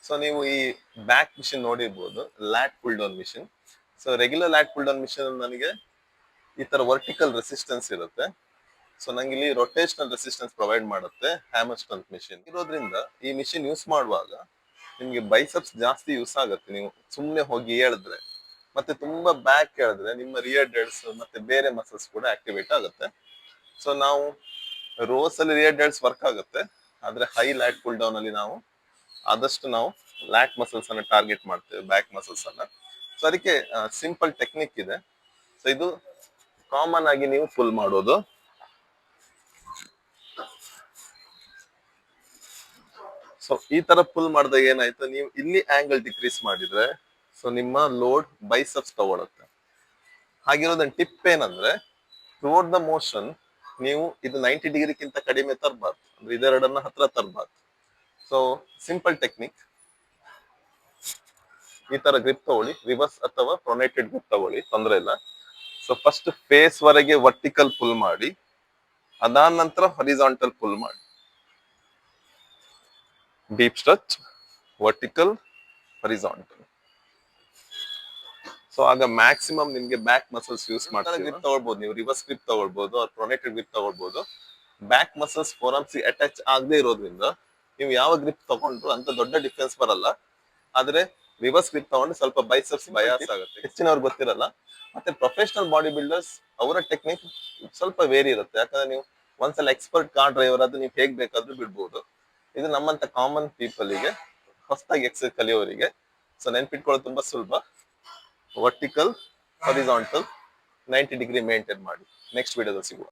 So ನೀವು ಈ back machine ನೋಡಿರ್ಬೋದು, ಲ್ಯಾಟ್ full down machine. So regular ಲ್ಯಾಟ್ full down machine ನನಗೆ ಈ ತರ ವರ್ಟಿಕಲ್ ರೆಸಿಸ್ಟೆನ್ಸ್ ಇರುತ್ತೆ. ಸೊ ನಂಗೆ ಇಲ್ಲಿ ರೊಟೇಷನಲ್ ರೆಸಿಸ್ಟೆನ್ಸ್ ಪ್ರೊವೈಡ್ ಮಾಡುತ್ತೆ ಹ್ಯಾಮರ್ ಸ್ಟ್ರೆಂತ್ ಮಿಷಿನ್ ಇರೋದ್ರಿಂದ ಈ ಮಿಷಿನ್ ಯೂಸ್ ಮಾಡುವಾಗ ನಿಮ್ಗೆ ಬೈಸೆಪ್ಸ್ ಜಾಸ್ತಿ ಯೂಸ್ ಆಗುತ್ತೆ. ನೀವು ಸುಮ್ಮನೆ ಹೋಗಿ ಹೇಳಿದ್ರೆ ಮತ್ತೆ ತುಂಬಾ ಬ್ಯಾಕ್ ಹೇಳಿದ್ರೆ ನಿಮ್ಮ ರಿಯರ್ ಡೆಲ್ಸ್ ಮತ್ತೆ ಬೇರೆ ಮಸಲ್ಸ್ ಕೂಡ ಆಕ್ಟಿವೇಟ್ ಆಗುತ್ತೆ. ಸೊ ನಾವು ರೋಸ್ ಅಲ್ಲಿ ರಿಯರ್ ಡೆಲ್ಸ್ ವರ್ಕ್ ಆಗುತ್ತೆ, ಆದ್ರೆ ಹೈ ಲ್ಯಾಟ್ ಪುಲ್ ಡೌನ್ ಅಲ್ಲಿ ನಾವು ಆದಷ್ಟು ನಾವು ಲ್ಯಾಟ್ ಮಸಲ್ಸ್ ಅನ್ನ ಟಾರ್ಗೆಟ್ ಮಾಡ್ತೇವೆ, ಬ್ಯಾಕ್ ಮಸಲ್ಸ್ ಅನ್ನ. ಸೊ ಅದಕ್ಕೆ ಸಿಂಪಲ್ ಟೆಕ್ನಿಕ್ ಇದೆ. ಸೊ ಇದು ಕಾಮನ್ ಆಗಿ ನೀವು ಫುಲ್ ಮಾಡೋದು. ಸೊ ಈ ತರ ಫುಲ್ ಮಾಡಿದಾಗ ಏನಾಯ್ತು, ನೀವು ಇಲ್ಲಿ ಆಂಗಲ್ ಡಿಕ್ರೀಸ್ ಮಾಡಿದ್ರೆ ಸೊ ನಿಮ್ಮ ಲೋಡ್ ಬೈಸೆಪ್ಸ್ ತಗೊಳುತ್ತೆ. ಹಾಗಿರೋದನ್ನ ಟಿಪ್ ಏನಂದ್ರೆ, ಥ್ರೂಔಟ್ ದ ಮೋಷನ್ ನೀವು ಇದು 90 ಡಿಗ್ರಿಗಿಂತ ಕಡಿಮೆ ತರಬಾರ್ದು, ಅಂದ್ರೆ ಇದೆರಡನ್ನ ಹತ್ರ ತರಬಾರ್ದು. ಸೊ ಸಿಂಪಲ್ ಟೆಕ್ನಿಕ್, ಈ ತರ ಗ್ರಿಪ್ ತಗೊಳ್ಳಿ, ರಿವರ್ಸ್ ಅಥವಾ ಪ್ರೊನೇಟೆಡ್ ಗ್ರಿಪ್ ತಗೊಳ್ಳಿ, ತೊಂದರೆ ಇಲ್ಲ. ಸೊ ಫಸ್ಟ್ ಫೇಸ್ ವರೆಗೆ ವರ್ಟಿಕಲ್ ಪುಲ್ ಮಾಡಿ, ಅದಾದ ನಂತರ ಹಾರಿಜಾಂಟಲ್ ಪುಲ್ ಮಾಡಿ. Deep stretch, vertical, horizontal. So ಆಗ ಮ್ಯಾಕ್ಸಿಮಮ್ ನಿಮ್ಗೆ ಬ್ಯಾಕ್ ಮಸಲ್ಸ್ ಯೂಸ್ ಮಾಡ್ತಾರೆ. ಗ್ರಿಪ್ ತಗೊಳ್ಬಹುದು, ನೀವು ರಿವರ್ಸ್ ಗ್ರಿಪ್ ತಗೊಳ್ಬಹುದು, ಅವ್ರ ಪ್ರೊನೇಟೆಡ್ ಗ್ರಿಪ್ ತಗೊಳ್ಬಹುದು. ಬ್ಯಾಕ್ ಮಸಲ್ಸ್ ಫೋರಮ್ಸ್ ಅಟ್ಯಾಚ್ ಆಗದೆ ಇರೋದ್ರಿಂದ ನೀವು ಯಾವ ಗ್ರಿಪ್ ತಗೊಂಡ್ರು ಅಂತ ದೊಡ್ಡ ಡಿಫ್ರೆನ್ಸ್ ಬರಲ್ಲ. ಆದ್ರೆ ರಿವರ್ಸ್ ಗ್ರಿಪ್ ತಗೊಂಡು ಸ್ವಲ್ಪ ಬೈಸೆಪ್ಸ್ ಬಯಾಸ್ ಆಗುತ್ತೆ, ಹೆಚ್ಚಿನವ್ರು ಗೊತ್ತಿರಲ್ಲ. ಮತ್ತೆ ಪ್ರೊಫೆಷನಲ್ ಬಾಡಿ ಬಿಲ್ಡರ್ಸ್ ಅವರ ಟೆಕ್ನಿಕ್ ಸ್ವಲ್ಪ ವೇರಿ ಇರುತ್ತೆ, ಯಾಕಂದ್ರೆ ನೀವು ಒಂದ್ಸಲ ಎಕ್ಸ್ಪರ್ಟ್ ಕಾರ್ ಡ್ರೈವರ್ ಆದ್ರೆ ನೀವು ಹೇಗ್ ಬೇಕಾದ್ರೂ ಬಿಡ್ಬೋದು. ಇದು ನಮ್ಮಂತ ಕಾಮನ್ ಪೀಪಲ್ ಗೆ, ಹೊಸದಾಗಿ ಎಕ್ಸರ್ಸೈಸ್ ಕಲಿಯೋರಿಗೆ ಸೊ ನೆನ್ಪಿಟ್ಕೊಳ್ಳೋದು ತುಂಬಾ ಸುಲಭ. ವರ್ಟಿಕಲ್, ಹಾರಿಜಾಂಟಲ್, 90 ಡಿಗ್ರಿ ಮೇಂಟೈನ್ ಮಾಡಿ. ನೆಕ್ಸ್ಟ್ ವಿಡಿಯೋದಲ್ಲಿ ಸಿಗುವ.